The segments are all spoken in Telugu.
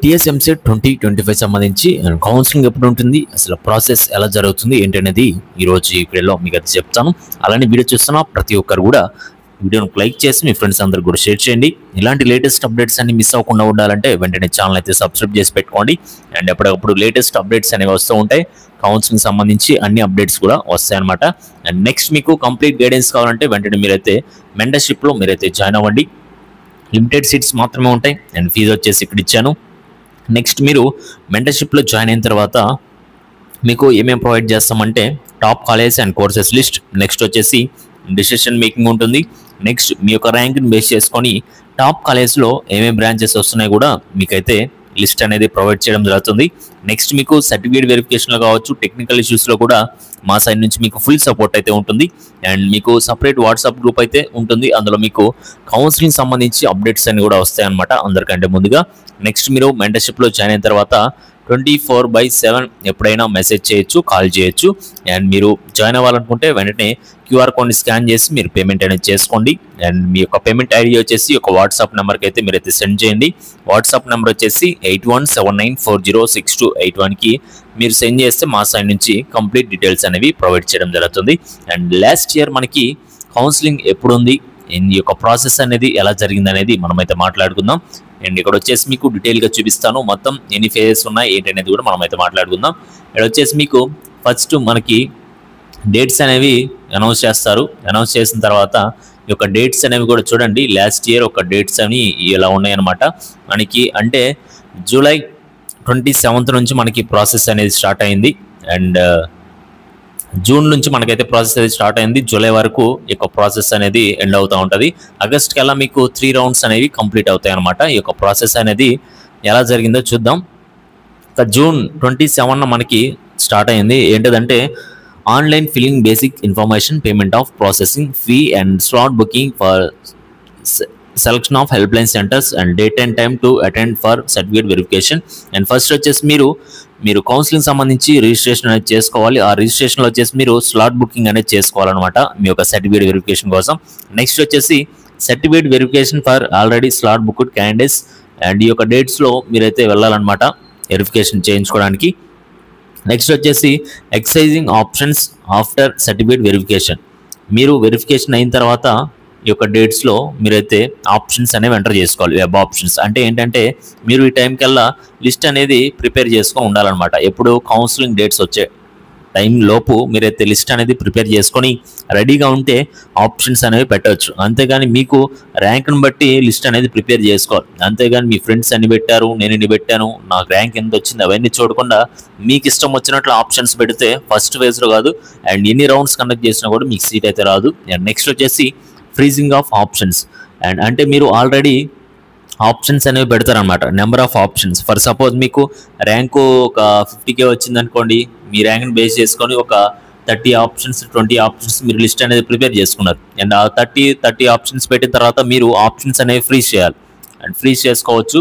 టీఎస్ఎంసెట్ 2025 సంబంధించి కౌన్సిలింగ్ ఎప్పుడు ఉంటుంది, అసలు ప్రాసెస్ ఎలా జరుగుతుంది ఏంటనేది ఈరోజు ఈ వీడియోలో మీకు అయితే చెప్తాను. అలానే వీడియో చూస్తున్న ప్రతి ఒక్కరు కూడా వీడియోను లైక్ చేసి మీ ఫ్రెండ్స్ అందరు కూడా షేర్ చేయండి. ఇలాంటి లేటెస్ట్ అప్డేట్స్ అన్ని మిస్ అవ్వకుండా ఉండాలంటే వెంటనే ఛానల్ అయితే సబ్స్క్రైబ్ చేసి పెట్టుకోండి. అండ్ ఎప్పటికప్పుడు లేటెస్ట్ అప్డేట్స్ అనేవి వస్తూ ఉంటాయి. కౌన్సిలింగ్ సంబంధించి అన్ని అప్డేట్స్ కూడా వస్తాయి అనమాట. అండ్ నెక్స్ట్ మీకు కంప్లీట్ గైడెన్స్ కావాలంటే వెంటనే మీరైతే మెంటర్షిప్లో మీరైతే జాయిన్ అవ్వండి. లిమిటెడ్ సీట్స్ మాత్రమే ఉంటాయి. అండ్ ఫీజు వచ్చేసి ఇక్కడ ఇచ్చాను. నెక్స్ట్ మీరు మెంటర్షిప్లో జాయిన్ అయిన తర్వాత మీకు ఏమేమి ప్రొవైడ్ చేస్తామంటే top college and courses list, next వచ్చేసి డిసిషన్ మేకింగ్ ఉంటుంది. నెక్స్ట్ మీ యొక్క ర్యాంక్ని బేస్ చేసుకొని టాప్ కాలేజ్లో ఏమేమి బ్రాంచెస్ వస్తున్నాయి కూడా మీకైతే లిస్ట్ అనేది ప్రొవైడ్ చేయడం జరుగుతుంది. నెక్స్ట్ మీకు సర్టిఫికేట్ వెరిఫికేషన్లో కావచ్చు, టెక్నికల్ ఇష్యూస్లో కూడా మా సైడ్ నుంచి మీకు ఫుల్ సపోర్ట్ అయితే ఉంటుంది. అండ్ మీకు సపరేట్ వాట్సాప్ గ్రూప్ అయితే ఉంటుంది. అందులో మీకు కౌన్సిలింగ్ సంబంధించి అప్డేట్స్ అన్ని కూడా వస్తాయన్నమాట అందరికంటే ముందుగా. నెక్స్ట్ మీరు మెంటర్షిప్లో జాయిన్ అయిన తర్వాత 24/7 ఎప్పుడైనా మెసేజ్ చేయొచ్చు, కాల్ చేయొచ్చు. అండ్ మీరు జాయిన్ అవ్వాలనుకుంటే వెంటనే క్యూఆర్ కోడ్ని స్కాన్ చేసి మీరు పేమెంట్ అనేది చేసుకోండి. అండ్ మీ యొక్క పేమెంట్ ఐడి వచ్చేసి ఒక వాట్సాప్ నెంబర్కి అయితే మీరైతే సెండ్ చేయండి. వాట్సాప్ నెంబర్ వచ్చేసి 8179406281కి మీరు సెండ్ చేస్తే మా సైడ్ నుంచి కంప్లీట్ డీటెయిల్స్ అనేవి ప్రొవైడ్ చేయడం జరుగుతుంది. అండ్ లాస్ట్ ఇయర్ మనకి కౌన్సిలింగ్ ఎప్పుడు ఉంది, ఈ యొక్క ప్రాసెస్ అనేది ఎలా జరిగింది అనేది మనమైతే మాట్లాడుకుందాం. అండ్ ఇక్కడ వచ్చేసి మీకు డీటెయిల్గా చూపిస్తాను మొత్తం ఎన్ని ఫేజెస్ ఉన్నాయి ఏంటి అనేది కూడా మనమైతే మాట్లాడుకుందాం. ఇక్కడ వచ్చేసి మీకు ఫస్ట్ మనకి డేట్స్ అనేవి అనౌన్స్ చేస్తారు. అనౌన్స్ చేసిన తర్వాత ఈ యొక్క డేట్స్ అనేవి కూడా చూడండి. లాస్ట్ ఇయర్ ఒక డేట్స్ అని ఇలా ఉన్నాయన్నమాట మనకి. అంటే జూలై 27 నుంచి మనకి ప్రాసెస్ అనేది స్టార్ట్ అయింది. అండ్ జూన్ నుంచి మనకైతే ప్రాసెస్ అనేది స్టార్ట్ అయింది. జూలై వరకు ఈ యొక్క ప్రాసెస్ అనేది ఎండ్ అవుతూ ఉంటుంది. ఆగస్ట్ కల్లా మీకు 3 రౌండ్స్ అనేవి కంప్లీట్ అవుతాయి అనమాట. ఈ యొక్క ప్రాసెస్ అనేది ఎలా జరిగిందో చూద్దాం. జూన్ 27 మనకి స్టార్ట్ అయింది. ఏంటిదంటే online filling basic information, payment of processing fee and slot booking for selection of help line centres and date and time to attend for certificate verification. And first వచ్చేసి మీరు కౌన్సిలింగ్ సంబంధించి రిజిస్ట్రేషన్ అనేది చేసుకోవాలి. ఆ రిజిస్ట్రేషన్లో వచ్చేసి మీరు స్లాట్ బుకింగ్ అనేది చేసుకోవాలన్నమాట మీ యొక్క సర్టిఫికేట్ వెరిఫికేషన్ కోసం. నెక్స్ట్ వచ్చేసి certificate verification for already slot booked candidates. And ఈ యొక్క డేట్స్లో మీరైతే వెళ్ళాలన్నమాట వెరిఫికేషన్ చేయించుకోవడానికి. నెక్స్ట్ వచ్చేసి excising options after certificate verification. మీరు వెరిఫికేషన్ అయిన తర్వాత ఈ యొక్క డేట్స్లో మీరైతే ఆప్షన్స్ అనేవి ఎంటర్ చేసుకోవాలి. వెబ్ ఆప్షన్స్ అంటే ఏంటంటే మీరు ఈ టైం కల్లా లిస్ట్ అనేది ప్రిపేర్ చేసుకొని ఉండాలన్నమాట. ఎప్పుడు కౌన్సిలింగ్ డేట్స్ వచ్చే టైం లోపు మీరైతే లిస్ట్ అనేది ప్రిపేర్ చేసుకొని రెడీగా ఉంటే ఆప్షన్స్ అనేవి పెట్టవచ్చు. అంతేగాని మీకు ర్యాంక్ను బట్టి లిస్ట్ అనేది ప్రిపేర్ చేసుకోవాలి. అంతేగాని మీ ఫ్రెండ్స్ అన్ని పెట్టారు, నేను ఇన్ని పెట్టాను, నాకు ర్యాంక్ ఎంత వచ్చింది అవన్నీ చూడకుండా మీకు ఇష్టం వచ్చినట్లు ఆప్షన్స్ పెడితే ఫస్ట్ ఫేజ్లో కాదు అండ్ ఎన్ని రౌండ్స్ కండక్ట్ చేసినా కూడా మీకు సీట్ అయితే రాదు. అండ్ నెక్స్ట్ వచ్చేసి ఫ్రీజింగ్ ఆఫ్ ఆప్షన్స్. అండ్ అంటే మీరు ఆల్రెడీ ఆప్షన్స్ అనేవి పెడతారనమాట, number of options. For suppose మీకు ర్యాంకు ఒక 50K వచ్చింది అనుకోండి, మీ ర్యాంక్ని బేస్ చేసుకొని ఒక 30 ఆప్షన్స్ 20 ఆప్షన్స్ మీరు లిస్ట్ అనేది ప్రిపేర్ చేసుకున్నారు. అండ్ ఆ 30 ఆప్షన్స్ పెట్టిన తర్వాత మీరు ఆప్షన్స్ అనేవి ఫ్రీజ్ చేయాలి అండ్ ఫ్రీజ్ చేసుకోవచ్చు.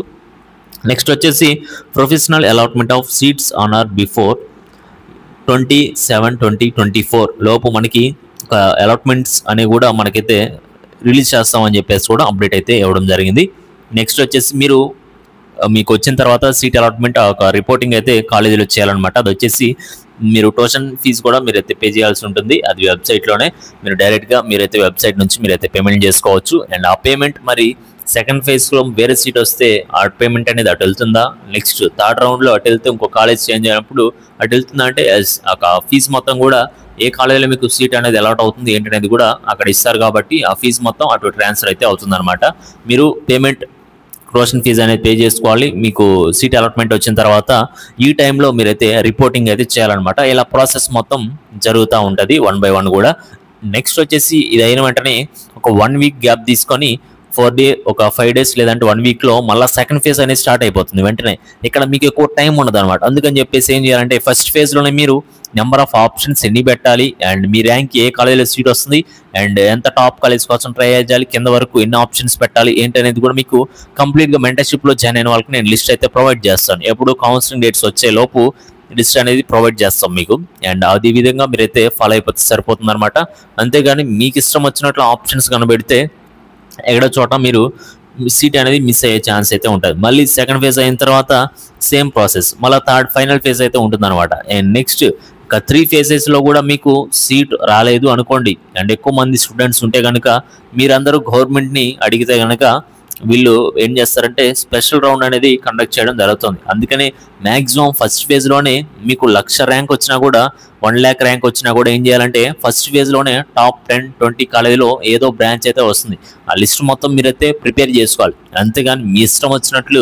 నెక్స్ట్ వచ్చేసి professional allotment of seats on are before 27/20/24 లోపు మనకి ఒక అలాట్మెంట్స్ అనేవి కూడా మనకైతే రిలీజ్ చేస్తామని చెప్పేసి కూడా అప్డేట్ అయితే ఇవ్వడం జరిగింది. నెక్స్ట్ వచ్చేసి మీకు వచ్చిన తర్వాత సీట్ అలాట్మెంట్ ఒక రిపోర్టింగ్ అయితే కాలేజీలో చేయాలన్నమాట. అది వచ్చేసి మీరు ట్యూషన్ ఫీజు కూడా మీరైతే పే చేయాల్సి ఉంటుంది. అది వెబ్సైట్లోనే మీరు డైరెక్ట్గా మీరైతే వెబ్సైట్ నుంచి మీరైతే పేమెంట్ చేసుకోవచ్చు. అండ్ ఆ పేమెంట్ మరి సెకండ్ ఫేజ్లో వేరే సీట్ వస్తే ఆ పేమెంట్ అనేది అటు వెళ్తుందా, నెక్స్ట్ థర్డ్ రౌండ్లో అటు వెళ్తే ఇంకో కాలేజ్ చేంజ్ అయినప్పుడు అటు వెళ్తుందా అంటే ఆ ఫీజు మొత్తం కూడా ఏ కాలేజీలో మీకు సీట్ అనేది అలాట్ అవుతుంది ఏంటనేది కూడా అక్కడ ఇస్తారు. కాబట్టి ఆ ఫీజు మొత్తం అటు ట్రాన్స్ఫర్ అయితే అవుతుందన్నమాట. మీరు పేమెంట్ ట్యూషన్ ఫీజు అనేది పే చేసుకోవాలి. మీకు సీట్ అలాట్మెంట్ వచ్చిన తర్వాత ఈ టైంలో మీరైతే రిపోర్టింగ్ అయితే చేయాలన్నమాట. ఇలా ప్రాసెస్ మొత్తం జరుగుతూ ఉంటుంది 1 by 1 కూడా. నెక్స్ట్ వచ్చేసి ఇది అయిన వెంటనే ఒక 1 వీక్ గ్యాప్ తీసుకొని 5 days లేదంటే 1 వీక్లో మళ్ళీ సెకండ్ ఫేజ్ అనేది స్టార్ట్ అయిపోతుంది వెంటనే. ఇక్కడ మీకు ఎక్కువ టైం ఉండదు అనమాట. అందుకని చెప్పేసి ఏం చేయాలంటే ఫస్ట్ ఫేజ్లోనే మీరు నెంబర్ ఆఫ్ ఆప్షన్స్ ఎన్ని పెట్టాలి అండ్ మీ ర్యాంక్ ఏ కాలేజీలో సీట్ వస్తుంది అండ్ ఎంత టాప్ కాలేజ్ కోసం ట్రై చేయాలి, కింద వరకు ఎన్ని ఆప్షన్స్ పెట్టాలి ఏంటి అనేది కూడా మీకు కంప్లీట్గా మెంటర్షిప్లో జాయిన్ అయిన వాళ్ళకి నేను లిస్ట్ అయితే ప్రొవైడ్ చేస్తాను. ఎప్పుడు కౌన్సిలింగ్ డేట్స్ వచ్చే లోపు లిస్ట్ అనేది ప్రొవైడ్ చేస్తాం మీకు. అండ్ అదే విధంగా మీరైతే ఫాలో అయిపోతే సరిపోతుంది అనమాట. అంతేగాని మీకు ఇష్టం వచ్చినట్లు ఆప్షన్స్ కనబెడితే ఎక్కడో చోట మీరు సీట్ అనేది మిస్ అయ్యే ఛాన్స్ అయితే ఉంటుంది. మళ్ళీ సెకండ్ ఫేజ్ అయిన తర్వాత సేమ్ ప్రాసెస్, మళ్ళీ థర్డ్ ఫైనల్ ఫేజ్ అయితే ఉంటుందన్నమాట. అండ్ నెక్స్ట్ ఒక 3 ఫేజెస్లో కూడా మీకు సీట్ రాలేదు అనుకోండి, అండ్ ఎక్కువ మంది స్టూడెంట్స్ ఉంటే కనుక మీరందరూ గవర్నమెంట్ని అడిగితే కనుక వీళ్ళు ఏం చేస్తారంటే స్పెషల్ రౌండ్ అనేది కండక్ట్ చేయడం జరుగుతుంది. అందుకని మ్యాక్సిమం ఫస్ట్ ఫేజ్లోనే మీకు 1,00,000 ర్యాంక్ వచ్చినా కూడా 1,00,000 ర్యాంక్ వచ్చినా కూడా ఏం చేయాలంటే ఫస్ట్ ఫేజ్లోనే టాప్ 10-20 కాలేజీలో ఏదో బ్రాంచ్ అయితే వస్తుంది. ఆ లిస్ట్ మొత్తం మీరైతే ప్రిపేర్ చేసుకోవాలి. అంతేగాని మీ ఇష్టం వచ్చినట్లు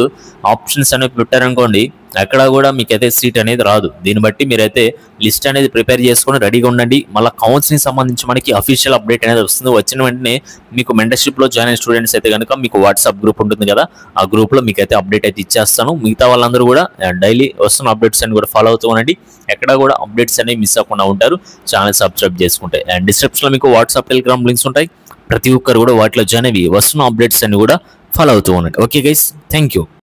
ఆప్షన్స్ అనేవి పెట్టారనుకోండి, ఎక్కడ కూడా మీకైతే సీట్ అనేది రాదు. దీన్ని బట్టి మీరైతే లిస్ట్ అనేది ప్రిపేర్ చేసుకొని రెడీగా ఉండండి. మళ్ళీ కౌన్సిలింగ్ సంబంధించి మనకి అఫీషియల్ అప్డేట్ అనేది వస్తుంది. వచ్చిన వెంటనే మీకు మెంటర్షిప్లో జాయిన్ అయిన స్టూడెంట్స్ అయితే కనుక మీకు వాట్సాప్ గ్రూప్ ఉంటుంది కదా, ఆ గ్రూప్లో మీకైతే అప్డేట్ అయితే ఇచ్చేస్తాను. మిగతా వాళ్ళందరూ కూడా డైలీ వస్తున్న అప్డేట్స్ అని కూడా ఫాలో అవుతూ ఉండండి. ఎక్కడ కూడా అప్డేట్స్ అనేవి మిస్ అవ్వకుండా ఉంటారు ఛానల్ సబ్స్క్రైబ్ చేసుకుంటే. అండ్ డిస్క్రిప్షన్లో మీకు వాట్సాప్ టెలిగ్రామ్ లింక్స్ ఉంటాయి. ప్రతి ఒక్కరు కూడా వాటిలో జాయిన్ అయ్యి వస్తున్న అప్డేట్స్ అన్ని కూడా ఫాలో అవుతూ ఉండండి. Okay guys, thank you.